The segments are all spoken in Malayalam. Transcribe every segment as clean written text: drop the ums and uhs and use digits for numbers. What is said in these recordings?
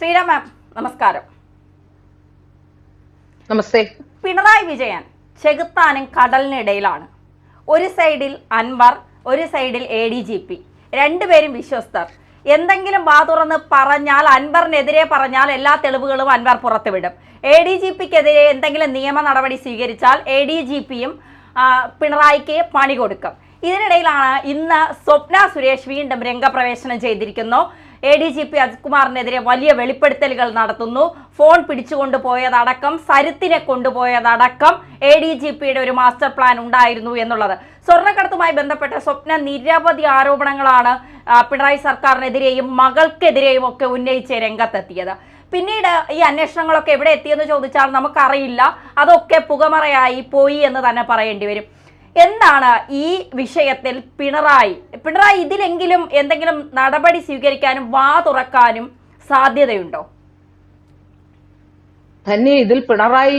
ശ്രീരാം മാം, നമസ്കാരം. നമസ്തേ. പിണറായി വിജയൻ ചെകുത്താനും കടലിനിടയിലാണ്. ഒരു സൈഡിൽ അൻവർ, ഒരു സൈഡിൽ ADGP, രണ്ടുപേരും വിശ്വസ്തർ. എന്തെങ്കിലും വാ തുറന്ന് പറഞ്ഞാൽ, അൻവറിനെതിരെ പറഞ്ഞാൽ എല്ലാ തെളിവുകളും അൻവർ പുറത്തുവിടും. ADGPക്കെതിരെ എന്തെങ്കിലും നിയമ നടപടി സ്വീകരിച്ചാൽ ADGPയും പിണറായിക്ക് പണി കൊടുക്കും. ഇതിനിടയിലാണ് ഇന്ന് സ്വപ്ന സുരേഷ് വീണ്ടും രംഗപ്രവേശനം ചെയ്തിരിക്കുന്നു. ADGP അജിത് കുമാറിനെതിരെ വലിയ വെളിപ്പെടുത്തലുകൾ നടത്തുന്നു. ഫോൺ പിടിച്ചുകൊണ്ടുപോയതടക്കം, സരിത്തിനെ കൊണ്ടുപോയതടക്കം ADGPയുടെ ഒരു മാസ്റ്റർ പ്ലാൻ ഉണ്ടായിരുന്നു എന്നുള്ളത്. സ്വർണ്ണക്കടത്തുമായി ബന്ധപ്പെട്ട സ്വപ്ന നിരവധി ആരോപണങ്ങളാണ് പിണറായി സർക്കാരിനെതിരെയും മകൾക്കെതിരെയും ഒക്കെ ഉന്നയിച്ച് രംഗത്തെത്തിയത്. പിന്നീട് ഈ അന്വേഷണങ്ങളൊക്കെ എവിടെ എത്തിയെന്ന് ചോദിച്ചാൽ നമുക്കറിയില്ല. അതൊക്കെ പുകമറയായി പോയി എന്ന് തന്നെ പറയേണ്ടി വരും. എന്താണ് ഈ വിഷയത്തിൽ പിണറായി ഇതിലെങ്കിലും എന്തെങ്കിലും നടപടി സ്വീകരിക്കാനും വാ തുറക്കാനും സാധ്യതയുണ്ടോ? തന്നെ ഇതിൽ പിണറായി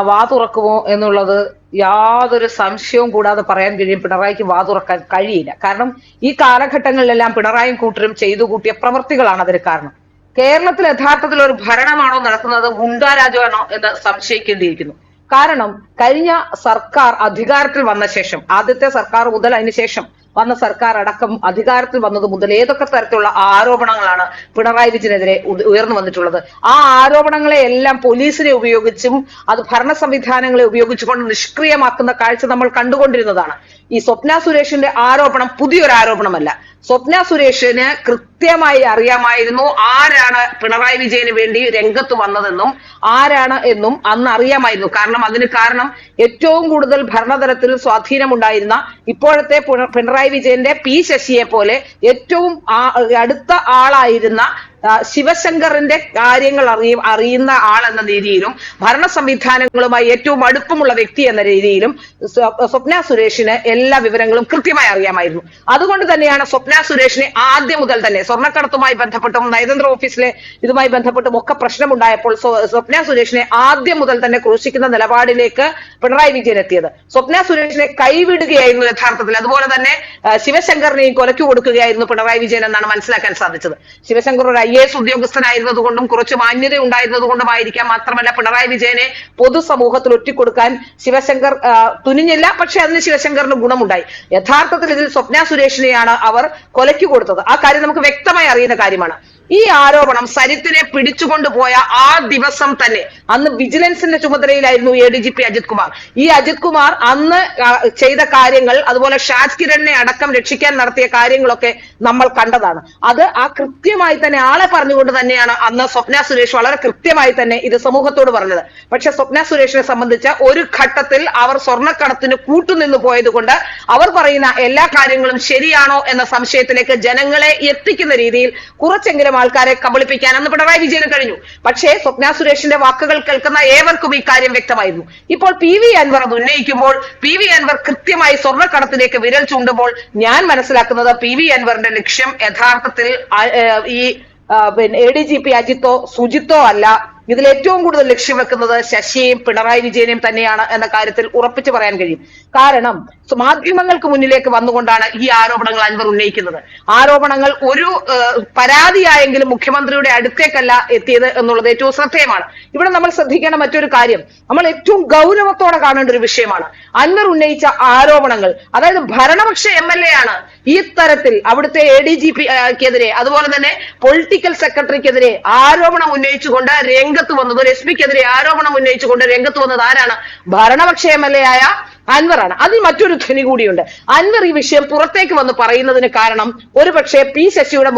വാ തുറക്കുമോ എന്നുള്ളത് യാതൊരു സംശയവും കൂടാതെ പറയാൻ കഴിയും. പിണറായിക്ക് വാ തുറക്കാൻ കഴിയില്ല. കാരണം ഈ കാലഘട്ടങ്ങളിലെല്ലാം പിണറായും കൂട്ടരും ചെയ്തു കൂട്ടിയ പ്രവൃത്തികളാണ് അതിന് കാരണം. കേരളത്തിൽ യഥാർത്ഥത്തിൽ ഒരു ഭരണമാണോ നടക്കുന്നത്, ഗുണ്ടാരാജാണോ എന്ന് സംശയിക്കേണ്ടിയിരിക്കുന്നു. കാരണം കഴിഞ്ഞ സർക്കാർ അധികാരത്തിൽ വന്ന ശേഷം, ആദ്യത്തെ സർക്കാർ മുതൽ അതിനുശേഷം വന്ന സർക്കാർ അടക്കം അധികാരത്തിൽ വന്നത് മുതൽ ഏതൊക്കെ തരത്തിലുള്ള ആരോപണങ്ങളാണ് പിണറായി വിജയനെതിരെ ഉയർന്നു വന്നിട്ടുള്ളത്. ആ ആരോപണങ്ങളെ എല്ലാം പോലീസിനെ ഉപയോഗിച്ചും അത് ഭരണ സംവിധാനങ്ങളെ ഉപയോഗിച്ചുകൊണ്ട് നിഷ്ക്രിയമാക്കുന്ന കാഴ്ച നമ്മൾ കണ്ടുകൊണ്ടിരുന്നതാണ്. ഈ സ്വപ്ന സുരേഷിന്റെ ആരോപണം പുതിയൊരു ആരോപണമല്ല. സ്വപ്ന സുരേഷിന് കൃത്യമായി അറിയാമായിരുന്നു ആരാണ് പിണറായി വിജയന് വേണ്ടി രംഗത്ത് വന്നതെന്നും ആരാണ് എന്നും അന്ന് അറിയാമായിരുന്നു. അതിന് കാരണം ഏറ്റവും കൂടുതൽ ഭരണതലത്തിൽ സ്വാധീനമുണ്ടായിരുന്ന ഇപ്പോഴത്തെ പിണറായി വിജയന്റെ P ശശിയെ പോലെ ഏറ്റവും അടുത്ത ആളായിരുന്ന ശിവശങ്കറിന്റെ കാര്യങ്ങൾ അറിയുന്ന ആൾ എന്ന രീതിയിലും ഭരണ സംവിധാനങ്ങളുമായി ഏറ്റവും അടുപ്പമുള്ള വ്യക്തി എന്ന രീതിയിലും സ്വപ്ന സുരേഷിന് എല്ലാ വിവരങ്ങളും കൃത്യമായി അറിയാമായിരുന്നു. അതുകൊണ്ട് തന്നെയാണ് സ്വപ്ന സുരേഷിനെ ആദ്യം മുതൽ തന്നെ സ്വർണ്ണക്കടത്തുമായി ബന്ധപ്പെട്ടും നയതന്ത്ര ഓഫീസിലെ ഇതുമായി ബന്ധപ്പെട്ടും ഒക്കെ പ്രശ്നമുണ്ടായപ്പോൾ സ്വപ്ന സുരേഷിനെ ആദ്യം മുതൽ തന്നെ ക്രൂശിക്കുന്ന നിലപാടിലേക്ക് പിണറായി വിജയൻ എത്തിയത്. സ്വപ്ന സുരേഷിനെ കൈവിടുകയായിരുന്നു യഥാർത്ഥത്തിൽ. അതുപോലെ തന്നെ ശിവശങ്കറിനെയും കൊലയ്ക്ക് കൊടുക്കുകയായിരുന്നു പിണറായി വിജയൻ എന്നാണ് മനസ്സിലാക്കാൻ സാധിച്ചത്. ശിവശങ്കർ ഒരു IAS ഉദ്യോഗസ്ഥനായിരുന്നത് കൊണ്ടും കുറച്ച് മാന്യത ഉണ്ടായിരുന്നത് കൊണ്ടുമായിരിക്കാം. മാത്രമല്ല പിണറായി വിജയനെ പൊതുസമൂഹത്തിൽ ഒറ്റിക്കൊടുക്കാൻ ശിവശങ്കർ തുനിഞ്ഞില്ല. പക്ഷെ അതിന് ശിവശങ്കറിന് ഗുണമുണ്ടായി. യഥാർത്ഥത്തിൽ ഇതിൽ സ്വപ്ന സുരേഷിനെയാണ് അവർ കൊലയ്ക്ക് കൊടുത്തത്. ആ കാര്യം നമുക്ക് വ്യക്തമായി അറിയുന്ന കാര്യമാണ്. ഈ ആരോപണം സരിത്തിനെ പിടിച്ചുകൊണ്ടുപോയ ആ ദിവസം തന്നെ അന്ന് വിജിലൻസിന്റെ ചുമതലയിലായിരുന്നു ADGP അജിത് കുമാർ. ഈ അജിത് കുമാർ അന്ന് ചെയ്ത കാര്യങ്ങൾ, അതുപോലെ ഷാജ് കിരണിനെ അടക്കം രക്ഷിക്കാൻ നടത്തിയ കാര്യങ്ങളൊക്കെ നമ്മൾ കണ്ടതാണ്. അത് കൃത്യമായി തന്നെ ആളെ പറഞ്ഞുകൊണ്ട് തന്നെയാണ് അന്ന് സ്വപ്ന സുരേഷ് വളരെ കൃത്യമായി തന്നെ ഇത് സമൂഹത്തോട് പറഞ്ഞത്. പക്ഷെ സ്വപ്ന സുരേഷിനെ സംബന്ധിച്ച് ഒരു ഘട്ടത്തിൽ അവർ സ്വർണ്ണക്കടത്തിന് കൂട്ടുനിന്ന് പോയത് കൊണ്ട് അവർ പറയുന്ന എല്ലാ കാര്യങ്ങളും ശരിയാണോ എന്ന സംശയത്തിലേക്ക് ജനങ്ങളെ എത്തിക്കുന്ന രീതിയിൽ കുറച്ചെങ്കിലും ആൾക്കാരെ കബളിപ്പിക്കാൻ അന്ന് പിണറായി വിജയന് കഴിഞ്ഞു. പക്ഷേ സ്വപ്ന സുരേഷിന്റെ വാക്കുകൾ കേൾക്കുന്ന ഏവർക്കും ഈ കാര്യം വ്യക്തമായിരുന്നു. ഇപ്പോൾ PV അൻവർ അത് ഉന്നയിക്കുമ്പോൾ, PV അൻവർ കൃത്യമായി സ്വർണ്ണക്കടത്തിലേക്ക് വിരൽ ചൂണ്ടുമ്പോൾ ഞാൻ മനസ്സിലാക്കുന്നത് PV അൻവറിന്റെ ലക്ഷ്യം യഥാർത്ഥത്തിൽ ഈ ADGP അജിത്തോ സുജിത്തോ അല്ല. ഇതിൽ ഏറ്റവും കൂടുതൽ ലക്ഷ്യം വെക്കുന്നത് ശശിയെയും പിണറായി വിജയനെയും തന്നെയാണ് എന്ന കാര്യത്തിൽ ഉറപ്പിച്ചു പറയാൻ കഴിയും. കാരണം മാധ്യമങ്ങൾക്ക് മുന്നിലേക്ക് വന്നുകൊണ്ടാണ് ഈ ആരോപണങ്ങൾ അൻവർ ഉന്നയിക്കുന്നത്. ആരോപണങ്ങൾ ഒരു പരാതിയായെങ്കിലും മുഖ്യമന്ത്രിയുടെ അടുത്തേക്കല്ല എത്തിയത് എന്നുള്ളത് ഏറ്റവും ശ്രദ്ധേയമാണ്. ഇവിടെ നമ്മൾ ശ്രദ്ധിക്കേണ്ട മറ്റൊരു കാര്യം, നമ്മൾ ഏറ്റവും ഗൗരവത്തോടെ കാണേണ്ട ഒരു വിഷയമാണ്. അൻവർ ഉന്നയിച്ച ആരോപണങ്ങൾ, അതായത് ഭരണപക്ഷ MLA ആണ് ഈ തരത്തിൽ അവിടുത്തെ ADGPക്കെതിരെ അതുപോലെ തന്നെ പൊളിറ്റിക്കൽ സെക്രട്ടറിക്കെതിരെ ആരോപണം ഉന്നയിച്ചുകൊണ്ട് രംഗത്ത് വന്നത്, ഒരു SP-ക്കെതിരെ ആരോപണം ഉന്നയിച്ചുകൊണ്ട് രംഗത്ത് വന്നത് ആരാണ്? ഭരണപക്ഷ MLA ആയ അൻവറാണ്. അതിൽ മറ്റൊരു ധ്വനി കൂടിയുണ്ട്. അൻവർ ഈ വിഷയം പുറത്തേക്ക് വന്ന് പറയുന്നതിന് കാരണം ഒരുപക്ഷെ P ശശിയുടെ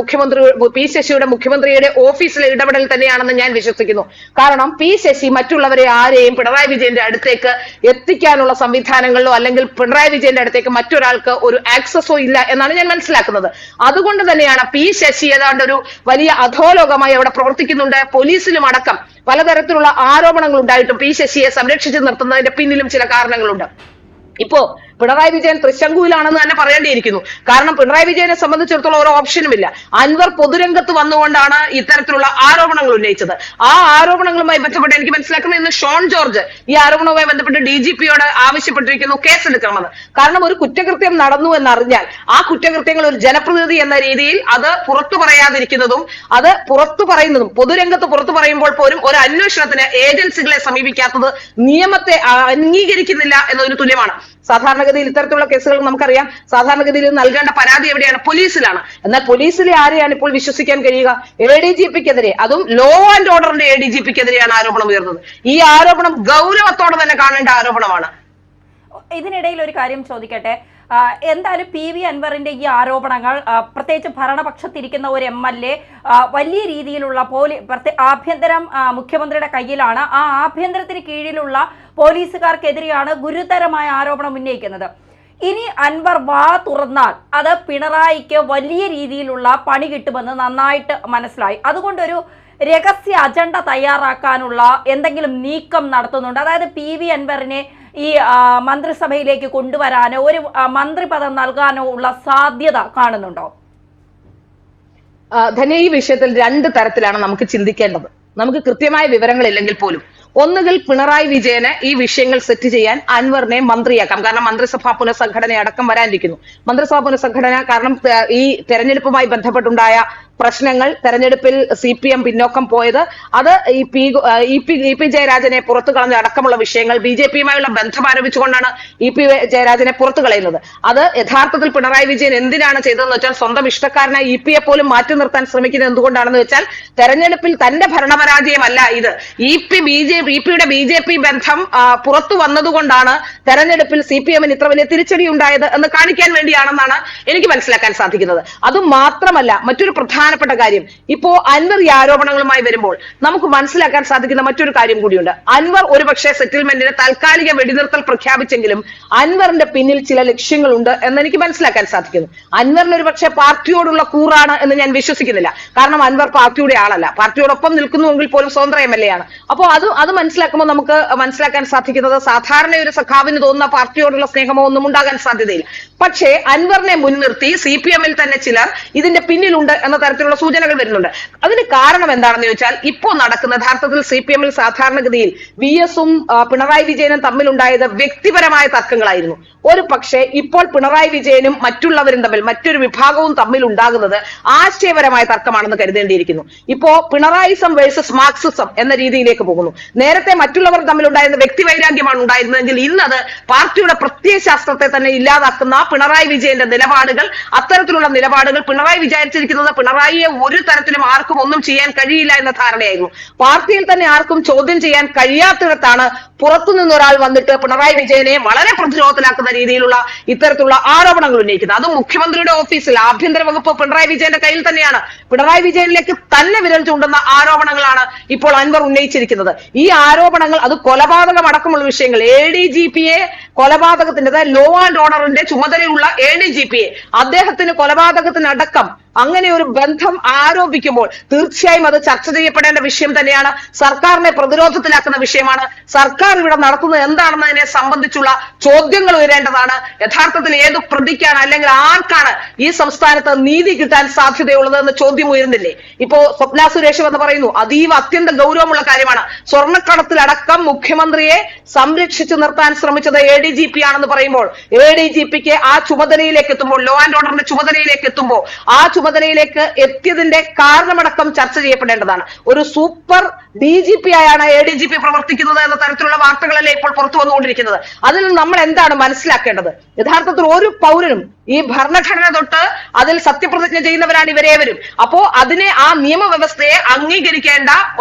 മുഖ്യമന്ത്രിയുടെ ഓഫീസിലെ ഇടപെടൽ തന്നെയാണെന്ന് ഞാൻ വിശ്വസിക്കുന്നു. കാരണം P ശശി മറ്റുള്ളവരെ ആരെയും പിണറായി വിജയന്റെ അടുത്തേക്ക് എത്തിക്കാനുള്ള സംവിധാനങ്ങളിലോ അല്ലെങ്കിൽ പിണറായി വിജയന്റെ അടുത്തേക്ക് മറ്റൊരാൾക്ക് ഒരു ആക്സസോ ഇല്ല എന്നാണ് ഞാൻ മനസ്സിലാക്കുന്നത്. അതുകൊണ്ട് തന്നെയാണ് P ശശി ഏതാണ്ട് ഒരു വലിയ അധോലോകമായി അവിടെ പ്രവർത്തിക്കുന്നുണ്ട്. പോലീസിലും അടക്കം പലതരത്തിലുള്ള ആരോപണങ്ങൾ ഉണ്ടായിട്ടും P ശശിയെ സംരക്ഷിച്ചു നിർത്തുന്നതിന്റെ പിന്നിലും ചില കാരണങ്ങളുണ്ട്. ഇപ്പോ പിണറായി വിജയൻ തൃശങ്കുവിലാണെന്ന് തന്നെ പറയേണ്ടിയിരിക്കുന്നു. കാരണം പിണറായി വിജയനെ സംബന്ധിച്ചിടത്തോളം ഒരു ഓപ്ഷനുമില്ല. അൻവർ പൊതുരംഗത്ത് വന്നുകൊണ്ടാണ് ഇത്തരത്തിലുള്ള ആരോപണങ്ങൾ ഉന്നയിച്ചത്. ആ ആരോപണങ്ങളുമായി ബന്ധപ്പെട്ട് എനിക്ക് മനസ്സിലാക്കുന്നത് ഇന്ന് ഷോൺ ജോർജ് ഈ ആരോപണവുമായി ബന്ധപ്പെട്ട് DGPയോട് ആവശ്യപ്പെട്ടിരിക്കുന്നു കേസെടുക്കണമെന്ന്. കാരണം ഒരു കുറ്റകൃത്യം നടന്നു എന്നറിഞ്ഞാൽ ആ കുറ്റകൃത്യങ്ങൾ ഒരു ജനപ്രതിനിധി എന്ന രീതിയിൽ അത് പുറത്തു പറയാതിരിക്കുന്നതും അത് പുറത്തു പറയുന്നതും പൊതുരംഗത്ത് പുറത്തു പറയുമ്പോൾ പോലും ഒരു അന്വേഷണത്തിന് ഏജൻസികളെ സമീപിക്കാത്തത് നിയമത്തെ അംഗീകരിക്കുന്നില്ല എന്നതിന് തുല്യമാണ്. സാധാരണഗതിയിൽ ഇത്തരത്തിലുള്ള കേസുകൾ നമുക്കറിയാം, സാധാരണഗതിയിൽ നൽകേണ്ട പരാതി എവിടെയാണ്? പോലീസിലാണ്. എന്നാൽ പോലീസിലെ ആരെയാണ് ഇപ്പോൾ വിശ്വസിക്കാൻ കഴിയുക? ADGPക്കെതിരെ, അതും ലോ ആൻഡ് ഓർഡറിന്റെ ADGPക്കെതിരെയാണ് ആരോപണം ഉയർന്നത്. ഈ ആരോപണം ഗൗരവത്തോടെ തന്നെ കാണേണ്ട ആരോപണമാണ്. ഇതിനിടയിൽ ഒരു കാര്യം ചോദിക്കട്ടെ. എന്തായാലും PV അൻവറിന്റെ ഈ ആരോപണങ്ങൾ പ്രത്യേകിച്ച് ഭരണപക്ഷത്തിരിക്കുന്ന ഒരു MLA വലിയ രീതിയിലുള്ള ആഭ്യന്തരം മുഖ്യമന്ത്രിയുടെ കയ്യിലാണ്. ആ ആഭ്യന്തരത്തിന് കീഴിലുള്ള പോലീസുകാർക്കെതിരെയാണ് ഗുരുതരമായ ആരോപണം ഉന്നയിക്കുന്നത്. ഇനി അൻവർ വാ തുറന്നാൽ അത് പിണറായിക്ക് വലിയ രീതിയിലുള്ള പണി കിട്ടുമെന്ന് നന്നായിട്ട് മനസ്സിലായി. അതുകൊണ്ടൊരു രഹസ്യ അജണ്ട തയ്യാറാക്കാനുള്ള എന്തെങ്കിലും നീക്കം നടത്തുന്നുണ്ട്. അതായത് PV അൻവറിനെ ഈ മന്ത്രിസഭയിലേക്ക് കൊണ്ടുവരാനോ ഒരു മന്ത്രിപദം നൽകാനോ ഉള്ള സാധ്യത കാണുന്നുണ്ടോ? ധന്യ, ഈ വിഷയത്തിൽ രണ്ട് തരത്തിലാണ് നമുക്ക് ചിന്തിക്കേണ്ടത്. നമുക്ക് കൃത്യമായ വിവരങ്ങളില്ലെങ്കിൽ പോലും ഒന്നുകിൽ പിണറായി വിജയന് ഈ വിഷയങ്ങൾ സെറ്റ് ചെയ്യാൻ അൻവറിനെ മന്ത്രിയാക്കാം. കാരണം മന്ത്രിസഭാ പുനഃസംഘടന അടക്കം വരാനിരിക്കുന്നു. മന്ത്രിസഭാ പുനഃസംഘടന കാരണം ഈ തെരഞ്ഞെടുപ്പുമായി ബന്ധപ്പെട്ടുണ്ടായ പ്രശ്നങ്ങൾ, തെരഞ്ഞെടുപ്പിൽ CPM പിന്നോക്കം പോയത്, അത് ഇ പി ജയരാജനെ പുറത്തു കളഞ്ഞ അടക്കമുള്ള വിഷയങ്ങൾ, BJPയുമായുള്ള ബന്ധം ആരോപിച്ചുകൊണ്ടാണ് EP ജയരാജനെ പുറത്തു കളയുന്നത്. അത് യഥാർത്ഥത്തിൽ പിണറായി വിജയൻ എന്തിനാണ് ചെയ്തതെന്ന് വെച്ചാൽ സ്വന്തം ഇഷ്ടക്കാരനായി EP പോലും മാറ്റി നിർത്താൻ ശ്രമിക്കുന്നത് എന്തുകൊണ്ടാണെന്ന് വെച്ചാൽ തെരഞ്ഞെടുപ്പിൽ തന്റെ ഭരണപരാജയമല്ല ഇത്, EP-യുടെ BJP ബന്ധം പുറത്തു വന്നതുകൊണ്ടാണ് തെരഞ്ഞെടുപ്പിൽ CPMന് ഇത്ര വലിയ തിരിച്ചടി ഉണ്ടായത് എന്ന് കാണിക്കാൻ വേണ്ടിയാണെന്നാണ് എനിക്ക് മനസ്സിലാക്കാൻ സാധിക്കുന്നത്. അതുമാത്രമല്ല, മറ്റൊരു പ്രധാനപ്പെട്ട കാര്യം, ഇപ്പോ അൻവർ ഈ ആരോപണങ്ങളുമായി വരുമ്പോൾ നമുക്ക് മനസ്സിലാക്കാൻ സാധിക്കുന്ന മറ്റൊരു കാര്യം കൂടിയുണ്ട്. അൻവർ ഒരുപക്ഷെ സെറ്റിൽമെന്റിന് താൽക്കാലിക വെടിനിർത്തൽ പ്രഖ്യാപിച്ചെങ്കിലും അൻവറിന്റെ പിന്നിൽ ചില ലക്ഷ്യങ്ങളുണ്ട് എന്ന് എനിക്ക് മനസ്സിലാക്കാൻ സാധിക്കുന്നു. അൻവറിന് ഒരുപക്ഷെ പാർട്ടിയോടുള്ള കൂറാണ് എന്ന് ഞാൻ വിശ്വസിക്കുന്നില്ല. കാരണം അൻവർ പാർട്ടിയുടെ ആളല്ല, പാർട്ടിയോടൊപ്പം നിൽക്കുന്നുവെങ്കിൽ പോലും സ്വതന്ത്ര MLA ആണ്. അപ്പോൾ അത് മനസ്സിലാക്കുമ്പോൾ നമുക്ക് മനസ്സിലാക്കാൻ സാധിക്കുന്നത് സാധാരണ ഒരു സഖാവിന് തോന്നുന്ന പാർട്ടിയോടുള്ള സ്നേഹമോ ഒന്നും ഉണ്ടാകാൻ സാധ്യതയില്ല. പക്ഷേ അൻവറിനെ മുൻനിർത്തി CPMൽ തന്നെ ചിലർ ഇതിന്റെ പിന്നിലുണ്ട് എന്ന തരത്തിലുള്ള സൂചനകൾ വരുന്നുണ്ട്. അതിന് കാരണം എന്താണെന്ന് ചോദിച്ചാൽ, ഇപ്പോൾ നടക്കുന്ന യഥാർത്ഥത്തിൽ CPMൽ സാധാരണഗതിയിൽ VS-ഉം പിണറായി വിജയനും തമ്മിലുണ്ടായത് വ്യക്തിപരമായ തർക്കങ്ങളായിരുന്നു. ഒരു പക്ഷേ ഇപ്പോൾ പിണറായി വിജയനും മറ്റുള്ളവരും തമ്മിൽ, മറ്റൊരു വിഭാഗവും തമ്മിൽ ഉണ്ടാകുന്നത് ആശയപരമായ തർക്കമാണെന്ന് കരുതേണ്ടിയിരിക്കുന്നു. ഇപ്പോ പിണറായിസം വേഴ്സസ് മാർക്സിസം എന്ന രീതിയിലേക്ക് പോകുന്നു. നേരത്തെ മറ്റുള്ളവർ തമ്മിലുണ്ടായിരുന്ന വ്യക്തിവൈരാഗ്യമാണ് ഉണ്ടായിരുന്നതെങ്കിൽ ഇന്നത് പാർട്ടിയുടെ പ്രത്യയശാസ്ത്രത്തെ തന്നെ ഇല്ലാതാക്കുന്ന പിണറായി വിജയന്റെ നിലപാടുകൾ, അത്തരത്തിലുള്ള നിലപാടുകൾ പിണറായി വിചാരിച്ചിരിക്കുന്നത് പിണറായിയെ ഒരു തരത്തിലും ആർക്കും ഒന്നും ചെയ്യാൻ കഴിയില്ല എന്ന ധാരണയായിരുന്നു. പാർട്ടിയിൽ തന്നെ ആർക്കും ചോദ്യം ചെയ്യാൻ കഴിയാത്തിടത്താണ് പുറത്തുനിന്നൊരാൾ വന്നിട്ട് പിണറായി വിജയനെ വളരെ പ്രതിരോധത്തിലാക്കുന്ന രീതിയിലുള്ള ഇത്തരത്തിലുള്ള ആരോപണങ്ങൾ ഉന്നയിക്കുന്നത്. അതും മുഖ്യമന്ത്രിയുടെ ഓഫീസിൽ, ആഭ്യന്തര വകുപ്പ് പിണറായി വിജയന്റെ കയ്യിൽ തന്നെയാണ്. പിണറായി വിജയനിലേക്ക് തന്നെ വിരൽ ചൂണ്ടുന്ന ആരോപണങ്ങളാണ് ഇപ്പോൾ അൻവർ ഉന്നയിച്ചിരിക്കുന്നത്. ഈ ആരോപണങ്ങൾ അത് കൊലപാതകം അടക്കമുള്ള വിഷയങ്ങൾ, ADGPയെ കൊലപാതകത്തിന്റെ, അതായത് ലോ ആൻഡ് ഓർഡറിന്റെ ചുമതലയുള്ള ADGPയെ അദ്ദേഹത്തിന് കൊലപാതകത്തിനടക്കം അങ്ങനെ ഒരു ബന്ധം ആരോപിക്കുമ്പോൾ തീർച്ചയായും അത് ചർച്ച ചെയ്യപ്പെടേണ്ട വിഷയം തന്നെയാണ്. സർക്കാരിനെ പ്രതിരോധത്തിലാക്കുന്ന വിഷയമാണ്. സർക്കാർ ഇവിടെ നടത്തുന്നത് എന്താണെന്നതിനെ സംബന്ധിച്ചുള്ള ചോദ്യങ്ങൾ ഉയരേണ്ടതാണ്. യഥാർത്ഥത്തിൽ ഏത് പ്രതിക്കാണ് അല്ലെങ്കിൽ ആർക്കാണ് ഈ സംസ്ഥാനത്ത് നീതി കിട്ടാൻ സാധ്യതയുള്ളത് എന്ന ചോദ്യം ഉയരുന്നില്ലേ? ഇപ്പോ സ്വപ്ന സുരേഷ് എന്ന് പറയുന്നു, അതീവ അത്യന്തം ഗൗരവമുള്ള കാര്യമാണ്. സ്വർണ്ണക്കടത്തിലടക്കം മുഖ്യമന്ത്രിയെ സംരക്ഷിച്ചു നിർത്താൻ ശ്രമിച്ചത് ADGP ആണെന്ന് പറയുമ്പോൾ ADGPക്ക് ആ ചുമതലയിലേക്ക് എത്തുമ്പോൾ, ലോ ആൻഡ് ഓർഡറിന്റെ ചുമതലയിലേക്ക് എത്തുമ്പോൾ ആ ചുമതലയിലേക്ക് എത്തിയതിന്റെ കാരണമടക്കം ചർച്ച ചെയ്യപ്പെടേണ്ടതാണ്. ഒരു സൂപ്പർ DGP ആയാണ് ADGP പ്രവർത്തിക്കുന്നത് എന്ന തരത്തിലുള്ള വാർത്തകളല്ലേ ഇപ്പോൾ പുറത്തു വന്നുകൊണ്ടിരിക്കുന്നത്. അതിൽ നമ്മൾ എന്താണ് മനസ്സിലാക്കേണ്ടത്? യഥാർത്ഥത്തിൽ ഒരു പൗരനും, ഈ ഭരണഘടന തൊട്ട് അതിൽ സത്യപ്രതിജ്ഞ ചെയ്യുന്നവരാണ് ഇവരേവരും. അപ്പോ അതിനെ, ആ നിയമവ്യവസ്ഥയെ അംഗീകരിക്കേണ്ട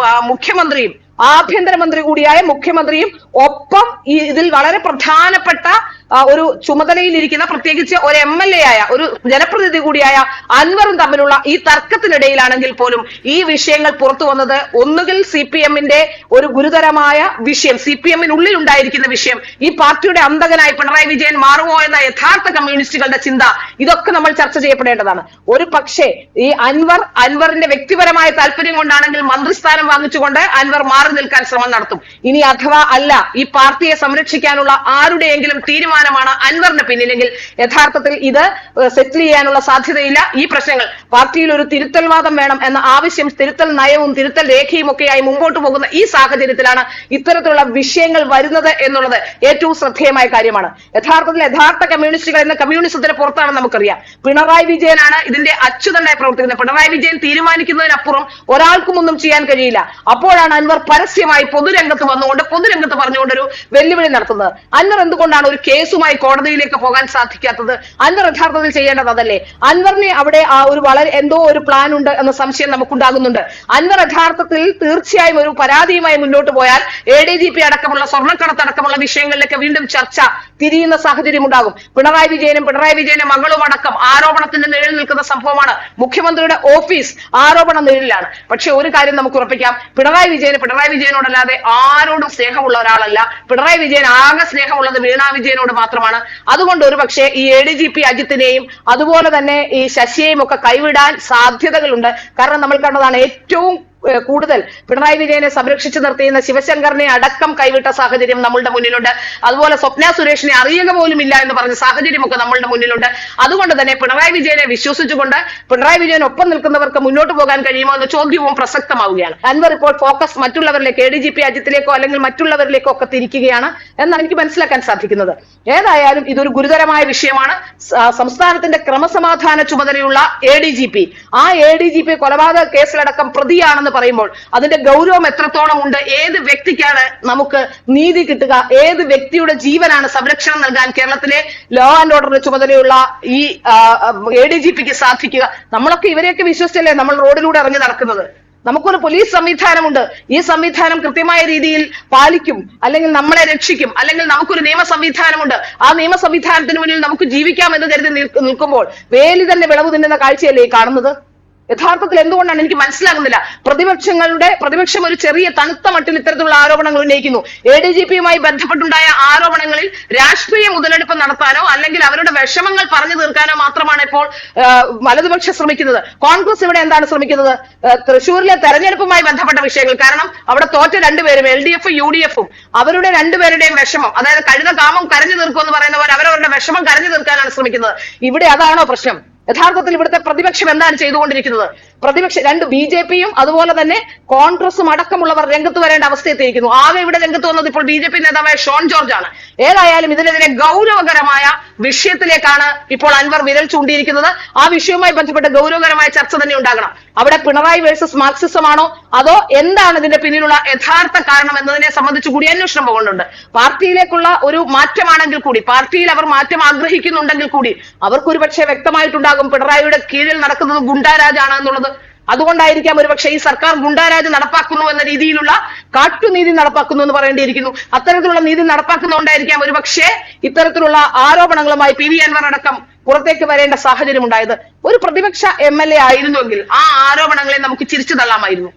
മുഖ്യമന്ത്രിയും ആഭ്യന്തരമന്ത്രി കൂടിയായ മുഖ്യമന്ത്രിയും ഒപ്പം ഇതിൽ വളരെ പ്രധാനപ്പെട്ട ഒരു ചുമതലയിലിരിക്കുന്ന, പ്രത്യേകിച്ച് ഒരു MLA ആയ ഒരു ജനപ്രതിനിധി കൂടിയായ അൻവറും തമ്മിലുള്ള ഈ തർക്കത്തിനിടയിലാണെങ്കിൽ പോലും ഈ വിഷയങ്ങൾ പുറത്തു വന്നത് ഒന്നുകിൽ CPMന്റെ ഒരു ഗുരുതരമായ വിഷയം, CPMനുള്ളിൽ ഉണ്ടായിരിക്കുന്ന വിഷയം, ഈ പാർട്ടിയുടെ അന്തകനായി പിണറായി വിജയൻ മാറുമോ എന്ന യഥാർത്ഥ കമ്മ്യൂണിസ്റ്റുകളുടെ ചിന്ത, ഇതൊക്കെ നമ്മൾ ചർച്ച ചെയ്യപ്പെടേണ്ടതാണ്. ഒരു പക്ഷേ ഈ അൻവറിന്റെ വ്യക്തിപരമായ താല്പര്യം കൊണ്ടാണെങ്കിൽ മന്ത്രിസ്ഥാനം വാങ്ങിച്ചുകൊണ്ട് അൻവർ മാറി നിൽക്കാൻ ശ്രമം നടത്തും. ഇനി അഥവാ അല്ല, ഈ പാർട്ടിയെ സംരക്ഷിക്കാനുള്ള ആരുടെയെങ്കിലും തീരുമാനമാണ് അൻവറിന് പിന്നിലെങ്കിൽ യഥാർത്ഥത്തിൽ ഇത് സെറ്റിൽ ചെയ്യാനുള്ള സാധ്യതയില്ല. ഈ പ്രശ്നങ്ങൾ പാർട്ടിയിൽ ഒരു തിരുത്തൽവാദം വേണം എന്ന ആവശ്യം തിരുത്തൽ നയവും തിരുത്തൽ രേഖയും ഒക്കെയായി മുമ്പോട്ട് പോകുന്ന ഈ സാഹചര്യത്തിലാണ് ഇത്തരത്തിലുള്ള വിഷയങ്ങൾ വരുന്നത് എന്നുള്ളത് ഏറ്റവും ശ്രദ്ധേയമായ കാര്യമാണ്. യഥാർത്ഥ കമ്മ്യൂണിസ്റ്റുകൾ എന്ന കമ്മ്യൂണിസത്തിന് പുറത്താണ് നമുക്കറിയാം. പിണറായി വിജയനാണ് ഇതിന്റെ അച്യുതണ്ടായി പ്രവർത്തിക്കുന്നത്. പിണറായി വിജയൻ തീരുമാനിക്കുന്നതിനപ്പുറം ഒരാൾക്കും ഒന്നും ചെയ്യാൻ കഴിയില്ല. അപ്പോഴാണ് അൻവർ പരസ്യമായി പൊതുരംഗത്ത് പറഞ്ഞുകൊണ്ട് ഒരു വെല്ലുവിളി നടത്തുന്നത്. അൻവർ എന്തുകൊണ്ടാണ് ഒരു കേസുമായി കോടതിയിലേക്ക് പോകാൻ സാധിക്കാത്തത്? അൻവർ യഥാർത്ഥത്തിൽ ചെയ്യേണ്ടത് അതല്ലേ? അൻവറിന് അവിടെ എന്തോ ഒരു പ്ലാൻ ഉണ്ട് എന്ന സംശയം നമുക്കുണ്ടാകുന്നുണ്ട്. അൻവർ യഥാർത്ഥത്തിൽ തീർച്ചയായും ഒരു പരാതിയുമായി മുന്നോട്ട് പോയാൽ ADGP അടക്കമുള്ള സ്വർണ്ണക്കടത്തടക്കമുള്ള വിഷയങ്ങളിലേക്ക് വീണ്ടും ചർച്ച തിരിയുന്ന സാഹചര്യം ഉണ്ടാകും. പിണറായി വിജയന്റെ മകളും അടക്കം ആരോപണത്തിന്റെ നിഴലിൽ നിൽക്കുന്ന സംഭവമാണ്. മുഖ്യമന്ത്രിയുടെ ഓഫീസ് ആരോപണ നിഴലിലാണ്. പക്ഷെ ഒരു കാര്യം നമുക്ക് ഉറപ്പിക്കാം, പിണറായി വിജയനോടല്ലാതെ ആരോടും സ്നേഹമുള്ള ഒരാളല്ല. പിണറായി വിജയൻ ആകെ സ്നേഹമുള്ളത് വീണ വിജയനോട് മാത്രമാണ്. അതുകൊണ്ട് ഒരു പക്ഷേ ഈ ADGP അജിത്തിനെയും അതുപോലെ തന്നെ ഈ ശശിയെയും ഒക്കെ കൈവിടാൻ സാധ്യതകളുണ്ട്. കാരണം നമ്മൾ കണ്ടതാണ് ഏറ്റവും കൂടുതൽ പിണറായി വിജയനെ സംരക്ഷിച്ചു നിർത്തിയുന്ന ശിവശങ്കറിനെ അടക്കം കൈവിട്ട സാഹചര്യം നമ്മളുടെ മുന്നിലുണ്ട്. അതുപോലെ സ്വപ്ന സുരേഷിനെ അറിയുക പോലും ഇല്ല എന്ന് പറഞ്ഞ സാഹചര്യമൊക്കെ നമ്മളുടെ മുന്നിലുണ്ട്. അതുകൊണ്ട് തന്നെ പിണറായി വിജയനെ വിശ്വസിച്ചുകൊണ്ട് പിണറായി വിജയനൊപ്പം നിൽക്കുന്നവർക്ക് മുന്നോട്ട് പോകാൻ കഴിയുമോ എന്ന ചോദ്യവും പ്രസക്തമാവുകയാണ്. അൻവർ ഇപ്പോൾ ഫോക്കസ് മറ്റുള്ളവരിലേക്ക് ADGP അജിത്തിലേക്കോ അല്ലെങ്കിൽ മറ്റുള്ളവരിലേക്കോ ഒക്കെ തിരിക്കുകയാണ് എന്നാണ് എനിക്ക് മനസ്സിലാക്കാൻ സാധിക്കുന്നത്. ഏതായാലും ഇതൊരു ഗുരുതരമായ വിഷയമാണ്. സംസ്ഥാനത്തിന്റെ ക്രമസമാധാന ചുമതലയുള്ള ADGP, ആ ADGP കൊലപാതക കേസിലടക്കം പ്രതിയാണെന്ന് പറയുമ്പോൾ അതിന്റെ ഗൗരവം എത്രത്തോളം ഉണ്ട്? ഏത് വ്യക്തിക്കാണ് നമുക്ക് നീതി കിട്ടുക? ഏത് വ്യക്തിയുടെ ജീവനാണ് സംരക്ഷണം നൽകാൻ കേരളത്തിലെ ലോ ആൻഡ് ഓർഡറിന്റെ ചുമതലയുള്ള ഈ ADGPക്ക് സാധിക്കുക? നമ്മളൊക്കെ ഇവരെയൊക്കെ വിശ്വസിച്ചല്ലേ നമ്മൾ റോഡിലൂടെ ഇറങ്ങി നടക്കുന്നത്? നമുക്കൊരു പോലീസ് സംവിധാനമുണ്ട്. ഈ സംവിധാനം കൃത്യമായ രീതിയിൽ പാലിക്കും, അല്ലെങ്കിൽ നമ്മളെ രക്ഷിക്കും, അല്ലെങ്കിൽ നമുക്കൊരു നിയമ സംവിധാനമുണ്ട്. ആ നിയമ സംവിധാനത്തിന് മുന്നിൽ നമുക്ക് ജീവിക്കാം എന്ന് കരുതി നിൽക്കുമ്പോൾ വേലി തന്നെ വിളവ് തിന്നുന്ന കാഴ്ചയല്ലേ ഈ കാണുന്നത്? യഥാർത്ഥത്തിൽ എന്തുകൊണ്ടാണ് എനിക്ക് മനസ്സിലാകുന്നില്ല. പ്രതിപക്ഷം ഒരു ചെറിയ തണുത്ത മട്ടിൽ ഇത്തരത്തിലുള്ള ആരോപണങ്ങൾ ഉന്നയിക്കുന്നു. ADGPയുമായി ബന്ധപ്പെട്ടുണ്ടായ ആരോപണങ്ങളിൽ രാഷ്ട്രീയ മുതലെടുപ്പ് നടത്താനോ അല്ലെങ്കിൽ അവരുടെ വിഷമങ്ങൾ പറഞ്ഞു തീർക്കാനോ മാത്രമാണ് ഇപ്പോൾ വലതുപക്ഷം ശ്രമിക്കുന്നത്. കോൺഗ്രസ് ഇവിടെ എന്താണ് ശ്രമിക്കുന്നത്? തൃശ്ശൂരിലെ തെരഞ്ഞെടുപ്പുമായി ബന്ധപ്പെട്ട വിഷയങ്ങൾ. കാരണം അവിടെ തോറ്റ രണ്ടുപേരും LDF UDF അവരുടെ രണ്ടുപേരുടെയും വിഷമം, അതായത് കഴുത കാമം കരഞ്ഞു തീർക്കുമെന്ന് പറയുന്ന പോലെ അവരവരുടെ വിഷമം കരഞ്ഞു തീർക്കാനാണ് ശ്രമിക്കുന്നത്. ഇവിടെ അതാണോ പ്രശ്നം? യഥാർത്ഥത്തിൽ ഇവിടുത്തെ പ്രതിപക്ഷം എന്താണ് ചെയ്തുകൊണ്ടിരിക്കുന്നത്? രണ്ട് BJPയും അതുപോലെ തന്നെ കോൺഗ്രസും അടക്കമുള്ളവർ രംഗത്ത് വരേണ്ട അവസ്ഥയെത്തിയിരിക്കുന്നു. ആകെ ഇവിടെ രംഗത്ത് വന്നത് ഇപ്പോൾ BJP നേതാവായ ഷോൺ ജോർജ് ആണ്. ഏതായാലും ഇതിനെതിരെ ഗൗരവകരമായ വിഷയത്തിലേക്കാണ് ഇപ്പോൾ അൻവർ വിരൽ ചൂണ്ടിയിരിക്കുന്നത്. ആ വിഷയവുമായി ബന്ധപ്പെട്ട് ഗൗരവകരമായ ചർച്ച തന്നെ ഉണ്ടാകണം. അവിടെ പിണറായി വേഴ്സസ് മാർക്സിസം ആണോ അതോ എന്താണ് ഇതിന്റെ പിന്നിലുള്ള യഥാർത്ഥ കാരണം എന്നതിനെ സംബന്ധിച്ച് കൂടി അന്വേഷണം പോകുന്നുണ്ട്. പാർട്ടിയിലേക്കുള്ള ഒരു മാറ്റമാണെങ്കിൽ കൂടി, പാർട്ടിയിൽ അവർ മാറ്റം ആഗ്രഹിക്കുന്നുണ്ടെങ്കിൽ കൂടി അവർക്കൊരു പക്ഷേ വ്യക്തമായിട്ടുണ്ടാകും പിണറായിയുടെ കീഴിൽ നടക്കുന്നത് ഗുണ്ടാരാജാണ് എന്നുള്ളത്. അതുകൊണ്ടായിരിക്കാം ഒരുപക്ഷെ ഈ സർക്കാർ ഗുണ്ടാരാജ് നടപ്പാക്കുന്നു എന്ന രീതിയിലുള്ള കാട്ടുനീതി നടപ്പാക്കുന്നു എന്ന് പറയേണ്ടിയിരിക്കുന്നു. അത്തരത്തിലുള്ള നീതി നടപ്പാക്കുന്നതുകൊണ്ടായിരിക്കാം ഒരുപക്ഷെ ഇത്തരത്തിലുള്ള ആരോപണങ്ങളുമായി PV അൻവർ അടക്കം പുറത്തേക്ക് വരേണ്ട സാഹചര്യം ഉണ്ടായത്. ഒരു പ്രതിപക്ഷ MLA ആയിരുന്നുവെങ്കിൽ ആ ആരോപണങ്ങളെ നമുക്ക് ചിരിച്ചു തള്ളാമായിരുന്നു,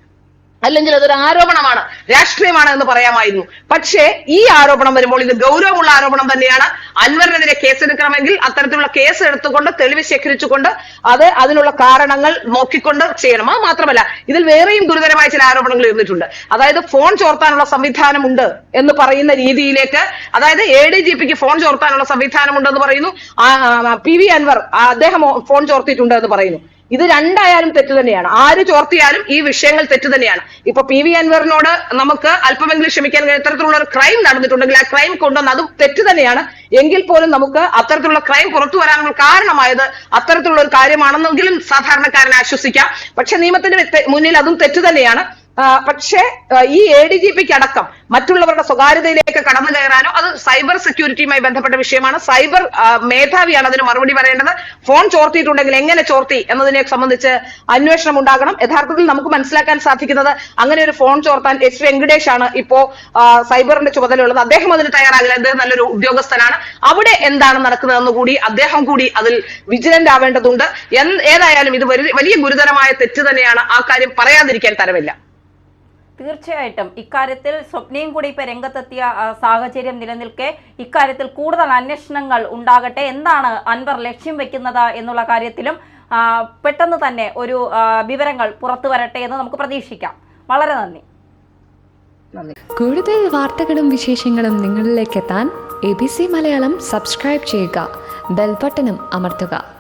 അല്ലെങ്കിൽ അതൊരു ആരോപണമാണ്, രാഷ്ട്രീയമാണ് എന്ന് പറയാമായിരുന്നു. പക്ഷേ ഈ ആരോപണം വരുമ്പോൾ ഇത് ഗൗരവമുള്ള ആരോപണം തന്നെയാണ്. അൻവറിനെതിരെ കേസെടുക്കണമെങ്കിൽ അത്തരത്തിലുള്ള കേസ് എടുത്തുകൊണ്ട് തെളിവ് ശേഖരിച്ചുകൊണ്ട് അതിനുള്ള കാരണങ്ങൾ നോക്കിക്കൊണ്ട് ചെയ്യണം. അത് മാത്രമല്ല ഇതിൽ വേറെയും ഗുരുതരമായ ചില ആരോപണങ്ങൾ ഇരുന്നിട്ടുണ്ട്. അതായത് ഫോൺ ചോർത്താനുള്ള സംവിധാനമുണ്ട് എന്ന് പറയുന്ന രീതിയിലേക്ക്, അതായത് ADGPക്ക് ഫോൺ ചോർത്താനുള്ള സംവിധാനമുണ്ടെന്ന് പറയുന്നു. PV അൻവർ അദ്ദേഹം ഫോൺ ചോർത്തിയിട്ടുണ്ട് എന്ന് പറയുന്നു. ഇത് രണ്ടായാലും തെറ്റ് തന്നെയാണ്. ആര് ചോർത്തിയാലും ഈ വിഷയങ്ങൾ തെറ്റ് തന്നെയാണ്. ഇപ്പൊ PV അൻവറിനോട് നമുക്ക് അല്പമെങ്കിലും ക്ഷമിക്കാൻ കഴിയും. ഇത്തരത്തിലുള്ള ഒരു ക്രൈം നടന്നിട്ടുണ്ടെങ്കിൽ ആ ക്രൈം കൊണ്ടുവന്ന് അതും തെറ്റ് തന്നെയാണ്. എങ്കിൽ പോലും നമുക്ക് അത്തരത്തിലുള്ള ക്രൈം പുറത്തു വരാനുള്ള കാരണമായത് അത്തരത്തിലുള്ള ഒരു കാര്യമാണെന്നെങ്കിലും സാധാരണക്കാരനെ ആശ്വസിക്കാം. പക്ഷെ നിയമത്തിന്റെ മുന്നിൽ അതും തെറ്റ് തന്നെയാണ്. പക്ഷേ ഈ ADGPക്ക് അടക്കം മറ്റുള്ളവരുടെ സ്വകാര്യതയിലേക്ക് കടന്നു കയറാനോ, അത് സൈബർ സെക്യൂരിറ്റിയുമായി ബന്ധപ്പെട്ട വിഷയമാണ്. സൈബർ മേധാവിയാണ് അതിന് മറുപടി പറയേണ്ടത്. ഫോൺ ചോർത്തിയിട്ടുണ്ടെങ്കിൽ എങ്ങനെ ചോർത്തി എന്നതിനെ സംബന്ധിച്ച് അന്വേഷണം ഉണ്ടാകണം. യഥാർത്ഥത്തിൽ നമുക്ക് മനസ്സിലാക്കാൻ സാധിക്കുന്നത് അങ്ങനെ ഒരു ഫോൺ ചോർത്താൻ S വെങ്കടേഷ് ആണ് ഇപ്പോ സൈബറിന്റെ ചുമതലയുള്ളത്. അദ്ദേഹം അതിന് തയ്യാറാകില്ല. അദ്ദേഹം നല്ലൊരു ഉദ്യോഗസ്ഥനാണ്. അവിടെ എന്താണ് നടക്കുന്നതെന്ന് കൂടി അദ്ദേഹം കൂടി അതിൽ വിജിലന്റ് ആവേണ്ടതുണ്ട്. ഏതായാലും ഇത് വലിയ ഗുരുതരമായ തെറ്റ് തന്നെയാണ്. ആ കാര്യം പറയാതിരിക്കാൻ തരമില്ല. തീർച്ചയായിട്ടും ഇക്കാര്യത്തിൽ സ്വപ്നയും കൂടി ഇപ്പൊ രംഗത്തെത്തിയ സാഹചര്യം നിലനിൽക്കെ ഇക്കാര്യത്തിൽ കൂടുതൽ അന്വേഷണങ്ങൾ ഉണ്ടാകട്ടെ. എന്താണ് അൻവർ ലക്ഷ്യം വെക്കുന്നത് എന്നുള്ള കാര്യത്തിലും പെട്ടെന്ന് തന്നെ ഒരു വിവരങ്ങൾ പുറത്തു വരട്ടെ എന്ന് നമുക്ക് പ്രതീക്ഷിക്കാം. വളരെ നന്ദി. നന്ദി. കൂടുതൽ വാർത്തകളും വിശേഷങ്ങളും നിങ്ങളിലേക്ക് എത്താൻ ABC മലയാളം സബ്സ്ക്രൈബ് ചെയ്യുക, ബെൽബട്ടനും അമർത്തുക.